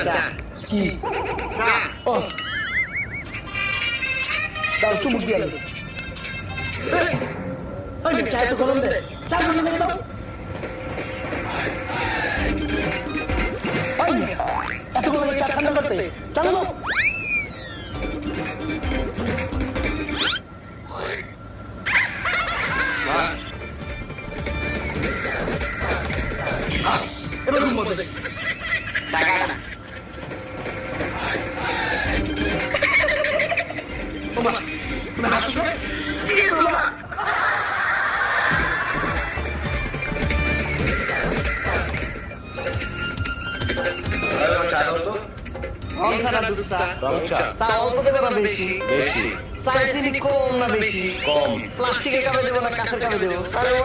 চা কি চা ও দাও চুমুক দিয়ে ওই চা তো গরম দে চা গরম দাও ওই এত গরম চা ঠান্ডা করতে চলো এবার ঘুম মতো টাকা না ওমা তুমি হাসছো কি করলা আরে চা দাও তো রংচা দুধ চা রংচা চা অল্প দেবে না বেশি বেশি সাইজ কম না বেশি কম প্লাস্টিকের কাপে দেব না কাঁচের কাপে দেব